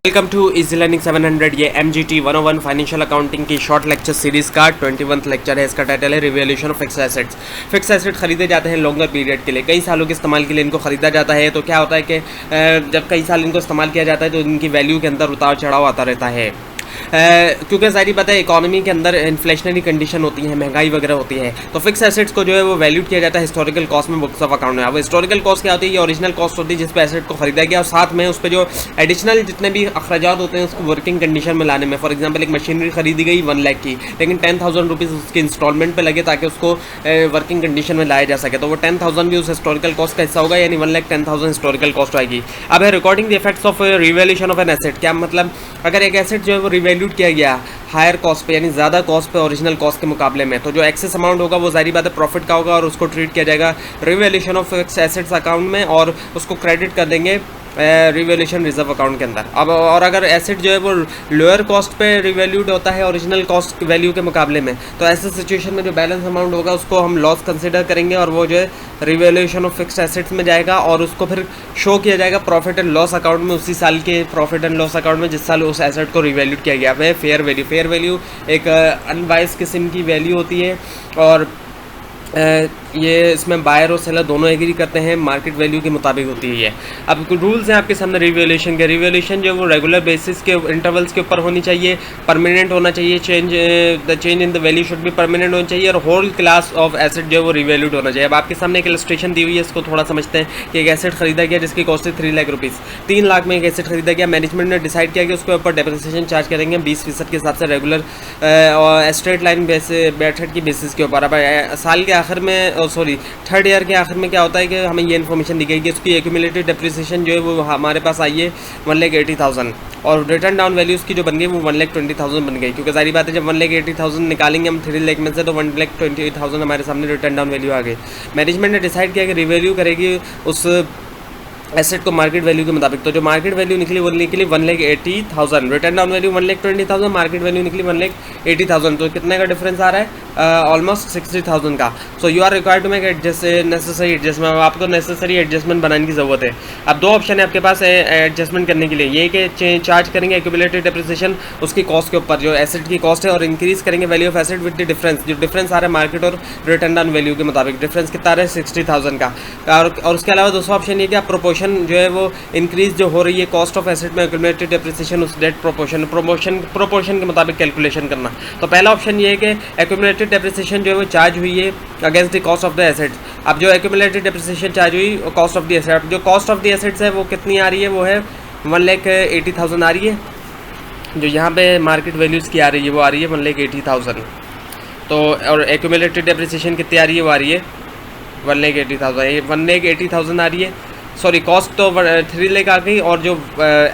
Welcome to easy learning 700। ये MGT 101 financial accounting की short lecture series का 21th lecture है। इसका टाइटल है revaluation of fixed assets. Fixed asset खरीदे जाते हैं लॉन्गर पीरियड के लिए, कई सालों के इस्तेमाल के लिए इनको ख़रीदा जाता है। तो क्या होता है कि जब कई साल इनको इस्तेमाल किया जाता है तो इनकी वैल्यू के अंदर उतार चढ़ाव आता रहता है, क्योंकि सारी बात है इकोनॉमी के अंदर इन्फ्लेशनरी कंडीशन होती है, महंगाई वगैरह होती है। तो फिक्स एसेट्स को जो है वो वैल्यूड किया जाता है हिस्टोरिकल कॉस्ट में, बुक्स ऑफ अकाउंट में। अब हिस्टोरिकल कॉस्ट क्या होती है? ये ओरिजिनल कॉस्ट होती है जिस पे एसेट को खरीदा गया और साथ में उस पर जो एडिशनल जितने भी अखराजात होते हैं उसको वर्किंग कंडीशन में लाने में। फॉर एग्जाम्पल एक मशीनरी खरीदी गई 1 लाख की, लेकिन 10,000 रुपीज़ उसके इंस्टॉलमेंट पे लगे ताकि उसको वर्किंग कंडीशन में लाया जा सके, तो वो 10,000 भी उस हिस्टोरिकल कॉस्ट का हिस्सा होगा, यानी 1,10,000 हिस्टोरिकल कॉस्ट आएगी। अब है recording the effects of revaluation of an asset. क्या मतलब? अगर एक एसेट जो है वो रिवैल्यूड किया गया हायर कॉस्ट पे, यानी ज़्यादा कॉस्ट पे ओरिजिनल कॉस्ट के मुकाबले में, तो जो एक्सेस अमाउंट होगा वो जारी बात है प्रॉफिट का होगा और उसको ट्रीट किया जाएगा revaluation of fixed assets account में और उसको क्रेडिट कर देंगे रिवैल्यूएशन रिजर्व अकाउंट के अंदर। अब और अगर एसेट जो है वो लोअर कॉस्ट पे रिवैल्यूड होता है ओरिजिनल कॉस्ट वैल्यू के मुकाबले में, तो ऐसे सिचुएशन में जो बैलेंस अमाउंट होगा उसको हम लॉस कंसिडर करेंगे और वो जो है रिवैल्यूएशन ऑफ फिक्स्ड एसेट्स में जाएगा और उसको फिर शो किया जाएगा प्रॉफिट एंड लॉस अकाउंट में, उसी साल के प्रॉफिट एंड लॉस अकाउंट में जिस साल उस एसेट को रिवैल्यूड किया गया है। फेयर वैल्यू, फेयर वैल्यू एक अनबायस्ड किस्म की वैल्यू होती है और ये इसमें बायर और सेलर दोनों एग्री करते हैं, मार्केट वैल्यू के मुताबिक होती है ये। अब कुछ रूल्स हैं आपके सामने रिवैल्यूएशन के। रिवैल्यूएशन जो वो रेगुलर बेसिस के इंटरवल्स के ऊपर होनी चाहिए, परमानेंट होना चाहिए, the change in the value should भी परमानेंट होना चाहिए और होल क्लास ऑफ एसेट जो है वो रिवैल्यूड होना चाहिए। अब आपके सामने एक इलस्ट्रेशन दी हुई है, इसको थोड़ा समझते हैं कि एक एसेट खरीदा गया जिसकी कॉस्ट है 3 लाख रुपीज़। 3 लाख में एक एसेट खरीदा गया, मैनेजमेंट ने डिसाइड किया कि उसके ऊपर डेप्रिसिएशन चार्ज करेंगे 20% के हिसाब से रेगुलर और स्ट्रेट लाइन मेथड की बेसिस के ऊपर। अब साल के आखिर में थर्ड ईयर के आखिर में क्या होता है कि हमें ये इन्फॉर्मेशन दी गई कि उसकी एक्यूमुलेटेड डेप्रिसिएशन जो है वो हमारे पास आई है 1,80,000 और रिटर्न डाउन वैल्यूज़ की जो बन गई वो 1,20,000 बन गई, क्योंकि सारी बात है जब 1,80,000 निकालेंगे हम 3 लाख में से तो 1,20,000 हमारे सामने रिटर्न डाउन वैल्यू आ गई। मैनेजमेंट ने डिसाइड किया कि रिवैल्यू करेगी उस एसेट को मार्केट वैल्यू के मुताबिक, तो जो मार्केट वैल्यू निकली वो निकली 1,80,000, return down value 1,20,000, market value निकली 1,80,000, तो कितने का डिफरेंस आ रहा है? ऑलमोस्ट 60,000 का। So you are required to make necessary adjustment, आपको नेसेसरी एडजस्टमेंट बनाने की ज़रूरत है। अब दो ऑप्शन है आपके पास एडजस्टमेंट करने के लिए, ये कि चार्ज करेंगे एक्यूमुलेटेड डेप्रिसिएशन उसकी कॉस्ट के ऊपर जो एसेट की कॉस्ट है और इंक्रीज करेंगे value of asset with the difference, जो डिफरेंस आ रहा है मार्केट और रिटर्न डाउन वैल्यू के मुताबिक, डिफरेंस कितना आ रहा है 60,000 का। और उसके अलावा दूसरा ऑप्शन ये कि आप प्रोपोर्शन जो है वो इंक्रीज जो हो रही है कॉस्ट ऑफ एसेट में एक्यूमुलेटेड डेप्रिसिएशन उस डेट प्रोपोर्शन के मुताबिक कैलकुलेशन करना। तो पहला ऑप्शन ये है कि एक्यूमुलेटेड डेप्रिसिएशन जो है वो चार्ज हुई है against the cost of the assets. अब जो एक्यूमुलेटेड डेप्रिसिएशन चार्ज हुई कॉस्ट ऑफ द एसेट, जो कॉस्ट ऑफ द एसेट्स है वो कितनी आ रही है? वो है 1,80,000 आ रही है, जो यहाँ पे मार्केट वैल्यूज़ की आ रही है वो आ रही है 1,80,000। तो और एक्यूमुलेटेड डेप्रिसिएशन कितनी आ रही है? वो आ रही है 1,80,000, ये 1,80,000 आ रही है। सॉरी, कॉस्ट तो 3 लाख आ गई और जो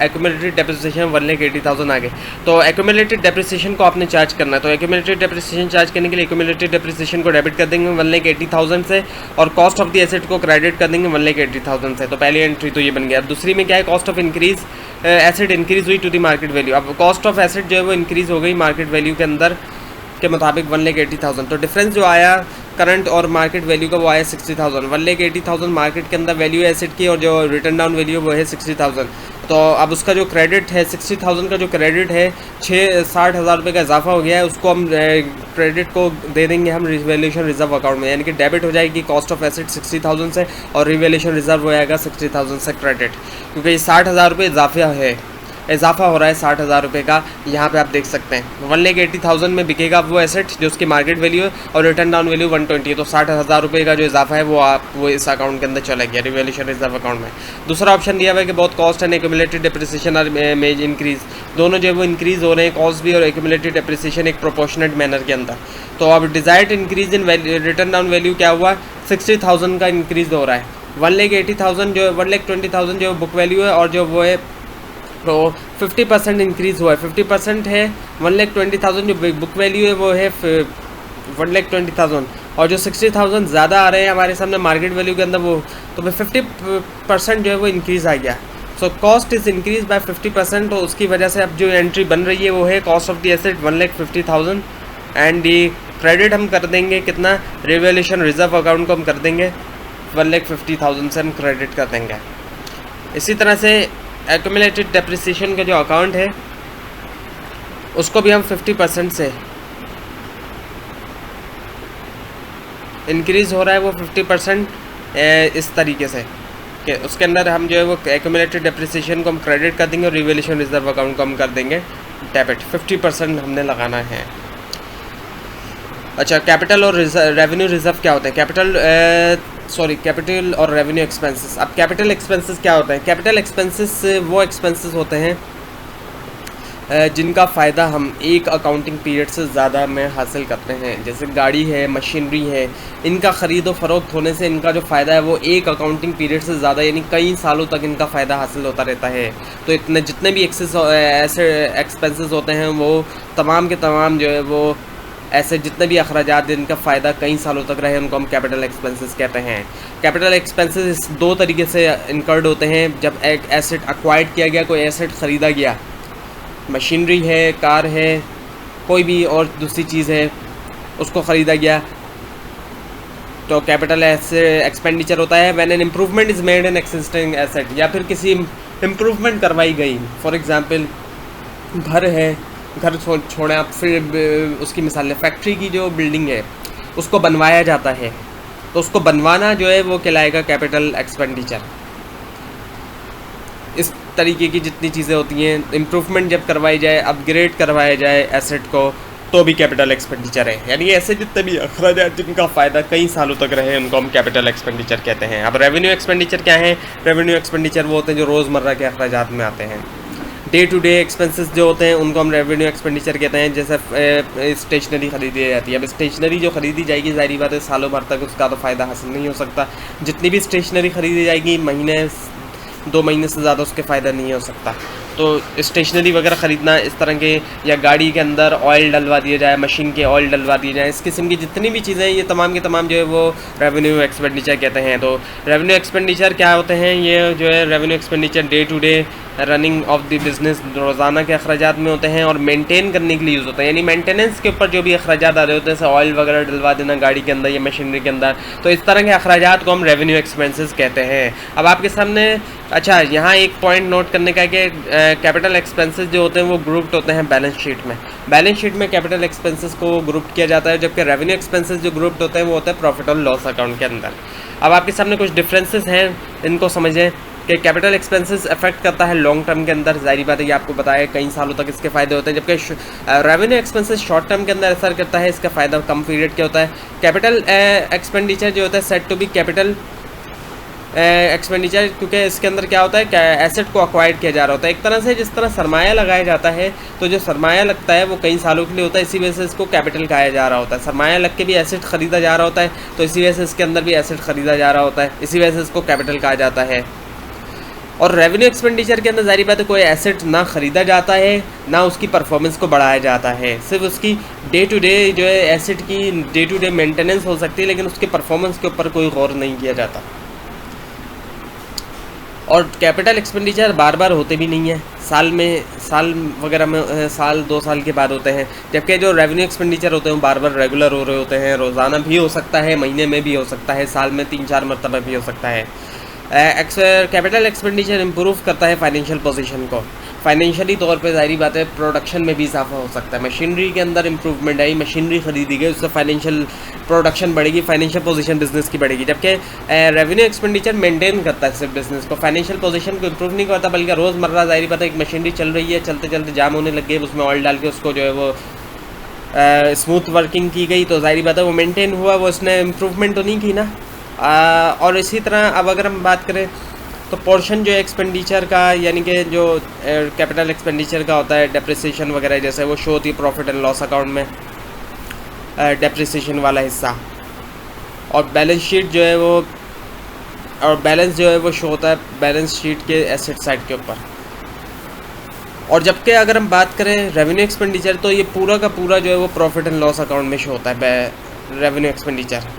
एक्यूमुलेटेड डेप्रिसिएशन 1,80,000 आ गए। तो एक्यूमुलेटेड डेप्रिसिएशन को आपने चार्ज करना है, तो एक्यूमुलेटेड डेप्रिसिएशन चार्ज करने के लिए एक्यूमुलेटेड डेप्रिसिएशन को डेबिट कर देंगे 1,80,000 से और कॉस्ट ऑफ द एसेट को क्रेडिट कर देंगे 1,80,000 से। तो पहली एंट्री तो ये बन गया। अब दूसरी में क्या है? Cost of increase, asset increase हुई टू द मार्केट वैल्यू। अब कॉस्ट ऑफ एसेट जो है वो इंक्रीज हो गई मार्केट वैल्यू के अंदर के मुताबिक 1,80,000, तो डिफरेंस जो आया करंट और मार्केट वैल्यू का वो आया 60,000। 1,80,000 मार्केट के अंदर वैल्यू एसेट की और जो रिटर्न डाउन वैल्यू वो है 60,000। तो अब उसका जो क्रेडिट है 60,000 का जो क्रेडिट है 60,000 रुपये का इजाफा हो गया है, उसको हम क्रेडिट को दे देंगे हम रिवैल्यूएशन रिजर्व अकाउंट में, यानी कि डेबिट हो जाएगी कॉस्ट ऑफ एसेट 60,000 से और रिवैल्यूएशन रिजर्व हो जाएगा 60,000 से क्रेडिट, क्योंकि ये 60,000 रुपये इजाफा हो रहा है 60,000 रुपये का। यहाँ पे आप देख सकते हैं 1,80,000 में बिकेगा वो एसेट जो उसकी मार्केट वैल्यू है और रिटर्न डाउन वैल्यू 120 है, तो 60,000 रुपये का जो इजाफा है वो इस अकाउंट के अंदर चला गया रिवैल्यूएशन रिजर्व अकाउंट में। दूसरा ऑप्शन दिया हुआ है कि बहुत कॉस्ट एंड एक्यूमुलेटेड डेप्रिसिएशन और में इंक्रीज, दोनों जो है वो इंक्रीज हो रहे हैं, कॉस्ट भी और एक्यूमुलेटेड डेप्रिसिएशन एक प्रोपोर्शनेट मैनर के अंदर। तो अब desired increase in return down value क्या हुआ? 60,000 का इंक्रीज हो रहा है। 1,80,000 जो 1,20,000 जो बुक वैल्यू है और जो वो है तो 50% इंक्रीज़ हुआ है, 50% है 1,20,000 जो बुक वैल्यू है वो है 1,20,000 और जो 60,000 ज़्यादा आ रहे हैं हमारे सामने मार्केट वैल्यू के अंदर वो, तो 50% जो है वो इंक्रीज़ आ गया। So cost is increase by 50%, तो उसकी वजह से अब जो एंट्री बन रही है वो है cost of the asset 1,50,000 and the credit हम कर देंगे कितना? रिवैल्यूएशन रिजर्व अकाउंट को हम कर देंगे 1,50,000 से हम क्रेडिट कर देंगे। इसी तरह से एक्यूमुलेटेड डेप्रिसिएशन का जो अकाउंट है उसको भी हम 50% से इंक्रीज़ हो रहा है वो 50% इस तरीके से कि उसके अंदर हम जो है वो एक्यूमुलेटेड डेप्रिसिएशन को हम क्रेडिट कर देंगे और रिवैल्यूएशन रिजर्व अकाउंट को हम कर देंगे डेबिट। 50% हमने लगाना है। अच्छा, कैपिटल और रेवेन्यू रिजर्व क्या होते हैं? कैपिटल और रेवेन्यू एक्सपेंसेस। अब कैपिटल एक्सपेंसेस क्या होते हैं? कैपिटल एक्सपेंसेस वो एक्सपेंसेस होते हैं जिनका फ़ायदा हम एक अकाउंटिंग पीरियड से ज़्यादा में हासिल करते हैं। जैसे गाड़ी है, मशीनरी है, इनका ख़रीदो फरोख्त होने से इनका जो फ़ायदा है वो एक अकाउंटिंग पीरियड से ज़्यादा यानी कई सालों तक इनका फ़ायदा हासिल होता रहता है। तो इतने जितने भी ऐसे एक्सपेंसेस होते हैं वो तमाम के तमाम जो है वो ऐसे जितने भी अखराजात इनका फ़ायदा कई सालों तक रहे उनको हम कैपिटल एक्सपेंसेस कहते हैं। कैपिटल एक्सपेंसेस दो तरीके से इनकर्ड होते हैं। जब एक एसेट एक्वायर्ड किया गया, कोई एसेट ख़रीदा गया, मशीनरी है, कार है, कोई भी और दूसरी चीज़ है, उसको ख़रीदा गया तो कैपिटल एक्सपेंडिचर होता है। When an improvement is made in existing asset, या फिर किसी इम्प्रूवमेंट करवाई गई। फॉर एग्ज़ाम्पल घर है, घर छोड़े आप, फिर उसकी मिसाल है फैक्ट्री की जो बिल्डिंग है उसको बनवाया जाता है तो उसको बनवाना जो है वो कहलाएगा कैपिटल एक्सपेंडिचर। इस तरीके की जितनी चीज़ें होती हैं, इम्प्रूवमेंट जब करवाई जाए, अपग्रेड करवाया जाए एसेट को, तो भी कैपिटल एक्सपेंडिचर है। यानी ऐसे जितने भी अखराजात जिनका फ़ायदा कई सालों तक रहे उनको हम कैपिटल एक्सपेंडिचर कहते हैं। अब रेवेन्यू एक्सपेंडिचर क्या है? रेवेन्यू एक्सपेंडिचर वो होते हैं जो रोज़मर्रा के अखराजात में आते हैं। डे टू डे एक्सपेंसेस जो होते हैं उनको हम रेवेन्यू एक्सपेंडिचर कहते हैं। जैसे स्टेशनरी ख़रीदी जाती है, अब स्टेशनरी जो ख़रीदी जाएगी ज़ाहिर बात है सालों भर तक उसका तो फ़ायदा हासिल नहीं हो सकता। जितनी भी स्टेशनरी ख़रीदी जाएगी महीने 2 महीने से ज़्यादा उसके फ़ायदा नहीं हो सकता। तो स्टेशनरी वगैरह ख़रीदना इस तरह के, या गाड़ी के अंदर ऑयल डलवा दिया जाए, मशीन के ऑयल डलवा दिए जाए, इस किस्म की जितनी भी चीज़ें हैं ये तमाम के तमाम जो है वो रेवेन्यू एक्सपेंडिचर कहते हैं। तो रेवेन्यू एक्सपेंडिचर क्या होते हैं? ये जो है revenue expenditure day to day running of the business, रोज़ाना के अखराजात में होते हैं और मेंटेन करने के लिए यूज़ होता है। यानी मेंटेनेंस के ऊपर जो भी अखराजात आ रहे होते हैं, जैसे ऑयल वगैरह डलवा देना गाड़ी के अंदर या मशीनरी के अंदर, तो इस तरह के अखराजात को हम रेवेन्यू एक्सपेंसेस कहते हैं। अब आपके सामने अच्छा यहाँ एक पॉइंट नोट करने का है कि कैपिटल एक्सपेंसेस जो होते हैं वो ग्रुप्ड होते हैं बैलेंस शीट में। बैलेंस शीट में कैपिटल एक्सपेंसेस को ग्रुप किया जाता है, जबकि रेवेन्यू एक्सपेंसेस जो ग्रुप्ड होते हैं वो होता है प्रॉफिट और लॉस अकाउंट के अंदर। अब आपके सामने कुछ डिफरेंसेस हैं, इनको समझें कि कैपिटल एक्सपेंसेस अफेक्ट करता है लॉन्ग टर्म के अंदर, ज़ाहिर बात है ये आपको बताया कई सालों तक इसके फ़ायदे होते हैं, जबकि रेवेन्यू एक्सपेंसेस शॉर्ट टर्म के अंदर असर करता है, इसका फ़ायदा कम पीरियड के होता है। कैपिटल एक्सपेंडिचर जो होता है set to be capital expenditure, क्योंकि इसके अंदर क्या होता है कि एसेट को अक्वायर किया जा रहा होता है। एक तरह से जिस तरह सरमाया लगाया जाता है तो जो सरमाया लगता है वो कई सालों के लिए होता है, इसी वजह से इसको कैपिटल कहा जा रहा होता है। सरमाया लग के भी एसेट ख़रीदा जा रहा होता है तो इसी वजह से इसके अंदर भी एसेट ख़रीदा जा रहा होता है, इसी वजह से इसको कैपिटल कहा जाता है। और रेवेन्यू एक्सपेंडिचर के अंदर ज़ाहिर बात है कोई एसेट ना ख़रीदा जाता है ना उसकी परफॉर्मेंस को बढ़ाया जाता है, सिर्फ उसकी डे टू डे जो है एसेट की डे टू डे मेंटेनेंस हो सकती है, लेकिन उसके परफॉर्मेंस के ऊपर कोई गौर नहीं किया जाता। और कैपिटल एक्सपेंडिचर बार बार होते भी नहीं है, साल वगैरह में साल 2 साल के बाद होते हैं, जबकि जो रेवेन्यू एक्सपेंडिचर होते हैं वो बार बार रेगुलर हो रहे होते हैं, रोज़ाना भी हो सकता है, महीने में भी हो सकता है, साल में 3-4 मरतबा भी हो सकता है। कैपिटल एक्सपेंडिचर इम्प्रूव करता है फाइनेंशियल पोजीशन को। फाइनेंशियली तौर पे ज़ाहिर बात है प्रोडक्शन में भी इजाफा हो सकता है। मशीनरी के अंदर इम्प्रूवमेंट आई, मशीनरी ख़रीदी गई, उससे फाइनेंशियल प्रोडक्शन बढ़ेगी, फाइनेंशियल पोजीशन बिज़नेस की बढ़ेगी। जबकि रेवेन्यू एक्सपेंडिचर मेंटेन करता है सिर्फ बिज़नेस को, फाइनेंशियल पोजीशन को इम्प्रूव नहीं करता, बल्कि रोज़मर्रा ज़ाहिर बात है एक मशीनरी चल रही है, चलते चलते जाम होने लग गई, उसमें ऑयल डाल के उसको जो है वो स्मूथ वर्किंग की गई, तो ज़ाहिर बात है वो मेंटेन हुआ, वो उसने इम्प्रूवमेंट तो नहीं की ना। और इसी तरह अब अगर हम बात करें तो पोर्शन जो एक्सपेंडिचर का यानी कि जो कैपिटल एक्सपेंडिचर का होता है डेप्रिसिएशन वगैरह, जैसे वो शो होती है प्रॉफिट एंड लॉस अकाउंट में डेप्रिसिएशन वाला हिस्सा, और बैलेंस शीट जो है वो और बैलेंस जो है वो शो होता है बैलेंस शीट के एसेट साइड के ऊपर। और जबकि अगर हम बात करें रेवेन्यू एक्सपेंडिचर तो ये पूरा का पूरा जो है वो प्रॉफिट एंड लॉस अकाउंट में शो होता है रेवेन्यू एक्सपेंडिचर।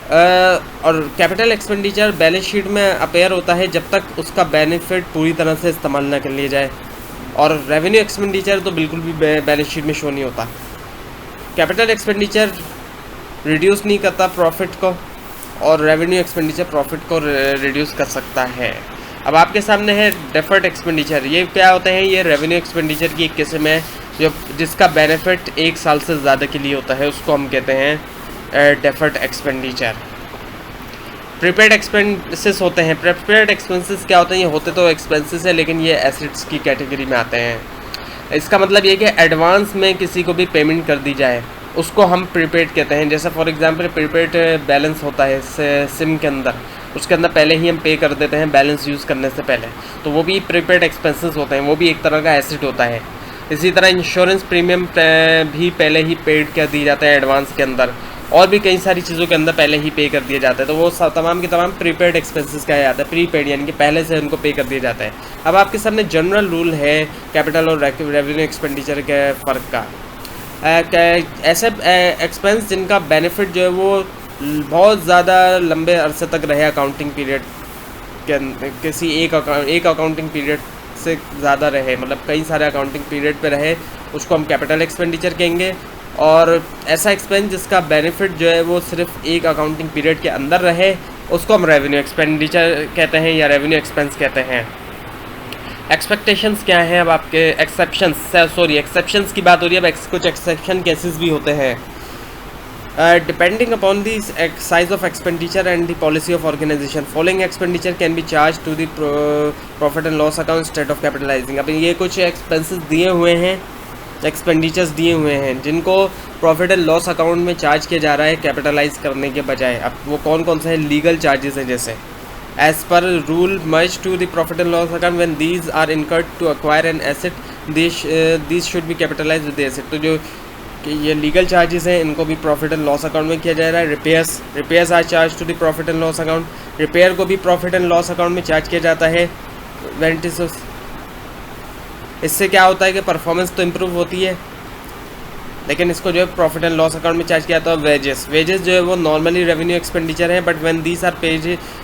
और कैपिटल एक्सपेंडिचर बैलेंस शीट में अपेयर होता है जब तक उसका बेनिफिट पूरी तरह से इस्तेमाल ना कर लिया जाए, और रेवेन्यू एक्सपेंडिचर तो बिल्कुल भी बैलेंस शीट में शो नहीं होता। कैपिटल एक्सपेंडिचर रिड्यूस नहीं करता प्रॉफिट को, और रेवेन्यू एक्सपेंडिचर प्रॉफिट को रिड्यूस कर सकता है। अब आपके सामने है डेफर्ड एक्सपेंडिचर। ये क्या होते हैं? ये रेवेन्यू एक्सपेंडिचर की एक किस्म है जो जिसका बेनिफिट 1 साल से ज़्यादा के लिए होता है, उसको हम कहते हैं डेफर्ड एक्सपेंडिचर। प्रीपेड एक्सपेंसेस होते हैं। प्रीपेड एक्सपेंसेस क्या होते हैं? ये होते तो एक्सपेंसेस है लेकिन ये एसेट्स की कैटेगरी में आते हैं। इसका मतलब ये कि एडवांस में किसी को भी पेमेंट कर दी जाए उसको हम प्रीपेड कहते हैं। जैसे फॉर एग्जांपल प्रीपेड बैलेंस होता है सिम के अंदर, उसके अंदर पहले ही हम पे कर देते हैं बैलेंस यूज़ करने से पहले, तो वो भी प्रीपेड एक्सपेंसेस होते हैं, वो भी एक तरह का एसेट होता है। इसी तरह इंश्योरेंस प्रीमियम भी पहले ही पेड कर दी जाता है एडवांस के अंदर, और भी कई सारी चीज़ों के अंदर पहले ही पे कर दिया जाता है, तो वो तमाम के तमाम प्रीपेड एक्सपेंसेस कहा जाता है। प्रीपेड यानी कि पहले से उनको पे कर दिया जाता है। अब आपके सामने जनरल रूल है कैपिटल और रेवेन्यू एक्सपेंडिचर के फ़र्क का। ऐसे एक्सपेंस जिनका बेनिफिट जो है वो बहुत ज़्यादा लंबे अरसे तक रहे अकाउंटिंग पीरियड के किसी एक अकाउंटिंग पीरियड से ज़्यादा रहे, मतलब कई सारे अकाउंटिंग पीरियड पे रहे, उसको हम कैपिटल एक्सपेंडिचर कहेंगे। और ऐसा एक्सपेंस जिसका बेनिफिट जो है वो सिर्फ एक अकाउंटिंग पीरियड के अंदर रहे, उसको हम रेवेन्यू एक्सपेंडिचर कहते हैं या रेवेन्यू एक्सपेंस कहते हैं। एक्सपेक्टेशंस क्या हैं? अब आपके एक्सेप्शंस की बात हो रही है। अब कुछ एक्सेप्शन केसेस भी होते हैं। Depending upon the size of expenditure and the policy of organisation, following expenditure can be charge to the profit and loss account instead of capitalising. अब ये कुछ एक्सपेंसेस दिए हुए हैं, एक्सपेंडिचर्स दिए हुए हैं जिनको प्रॉफिट एंड लॉस अकाउंट में चार्ज किया जा रहा है कैपिटलाइज करने के बजाय। अब वो कौन कौन से हैं? लीगल चार्जेस हैं, जैसे as per rule merge to the profit and loss account when these are incurred to acquire an asset this should be capitalise with the asset. तो जो कि ये लीगल चार्जेस हैं इनको भी प्रॉफिट एंड लॉस अकाउंट में किया जा रहा है। Repairs are charge to the profit and loss account, repair को भी प्रॉफिट एंड लॉस अकाउंट में चार्ज किया जाता है। इससे क्या होता है कि परफॉर्मेंस तो इम्प्रूव होती है, लेकिन इसको जो है प्रॉफिट एंड लॉस अकाउंट में चार्ज किया जाता है। वेजेस जो है वो नॉर्मली रेवेन्यू एक्सपेंडिचर है, but when these are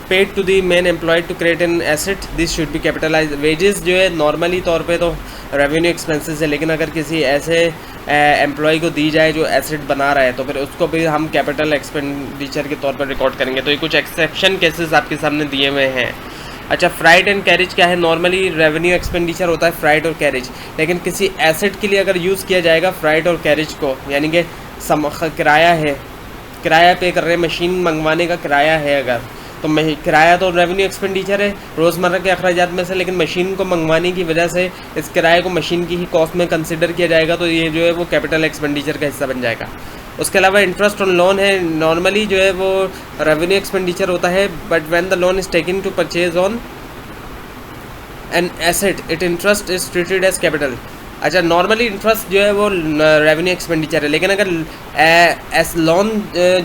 paid to the men employed to create an asset this should be capitalise. Wages जो है नॉर्मली तौर पे तो रेवेन्यू एक्सपेंसेस है, लेकिन अगर किसी ऐसे एम्प्लॉय को दी जाए जो एसेट बना रहा है तो फिर उसको भी हम कैपिटल एक्सपेंडिचर के तौर पर रिकॉर्ड करेंगे। तो ये कुछ एक्सेप्शन केसेस आपके सामने दिए हुए हैं। अच्छा, फ्राइट एंड कैरेज क्या है? नॉर्मली रेवेन्यू एक्सपेंडिचर होता है फ्राइट और कैरेज, लेकिन किसी एसेट के लिए अगर यूज़ किया जाएगा फ्राइट और कैरेज को, यानी कि किराया है, किराया पे कर रहे हैं, मशीन मंगवाने का किराया है अगर, तो किराया तो रेवेन्यू एक्सपेंडिचर है रोज़मर्रा के अखराजात में से, लेकिन मशीन को मंगवाने की वजह से इस किराए को मशीन की ही कॉस्ट में कंसिडर किया जाएगा, तो ये जो है वो कैपिटल एक्सपेंडिचर का हिस्सा बन जाएगा। उसके अलावा इंटरेस्ट ऑन लोन है, नॉर्मली जो है वो रेवेन्यू एक्सपेंडिचर होता है, but when the loan is taken to purchase on an asset it interest is treated as capital. अच्छा, नॉर्मली इंटरेस्ट जो है वो रेवेन्यू एक्सपेंडिचर है, लेकिन अगर लोन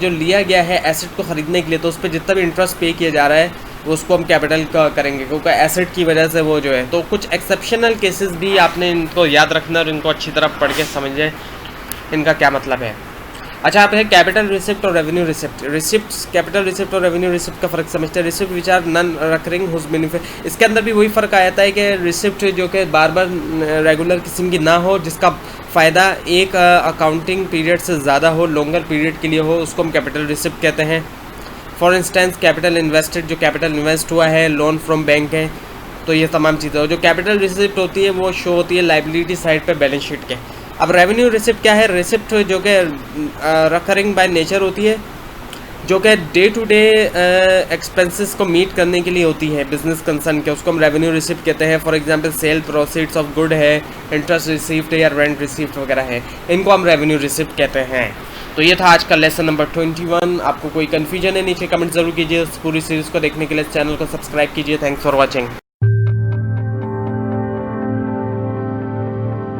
जो लिया गया है एसेट को ख़रीदने के लिए, तो उस पर जितना भी इंटरेस्ट पे किया जा रहा है वो उसको हम कैपिटल का करेंगे, क्योंकि एसेट की वजह से वो जो है। तो कुछ एक्सेप्शनल केसेस भी आपने इनको याद रखना और इनको अच्छी तरह पढ़ के समझें इनका क्या मतलब है। अच्छा, आप है कैपिटल रिसिप्ट और रेवेन्यू रिसिप्ट। कैपिटल रिसिप्ट और रेवेन्यू रिसिप्ट का फ़र्क समझते हैं। Receipt which are non recurring whose benefit, इसके अंदर भी वही फ़र्क आ जाता है कि रिसिप्ट जो कि बार बार रेगुलर किस्म की ना हो, जिसका फ़ायदा एक अकाउंटिंग पीरियड से ज़्यादा हो, लॉन्गर पीरियड के लिए हो, उसको हम कैपिटल रिसिप्ट कहते हैं। फॉर इंस्टेंस कैपिटल इन्वेस्टेड, जो कैपिटल इन्वेस्ट हुआ है, लोन फ्रॉम बैंक है, तो ये तमाम चीज़ें। जो कैपिटल रिसिप्ट होती है वो शो होती है लाइबिलिटी साइड पे बैलेंस शीट के। अब रेवेन्यू रिसिप्ट क्या है? रिसिप्ट जो कि रिकरिंग बाय नेचर होती है, जो कि डे टू डे एक्सपेंसेस को मीट करने के लिए होती है बिजनेस कंसर्न के, उसको हम रेवेन्यू रिसिप्ट कहते हैं। For example sale proceeds of good है, इंटरेस्ट रिसीव्ड है या रेंट रिसीव्ड वगैरह है, इनको हम रेवेन्यू रिसिप्ट कहते हैं। तो ये था आज का लेसन नंबर 21। आपको कोई कन्फ्यूजन है नीचे कमेंट ज़रूर कीजिए। पूरी सीरीज़ को देखने के लिए चैनल को सब्सक्राइब कीजिए। Thanks for watching.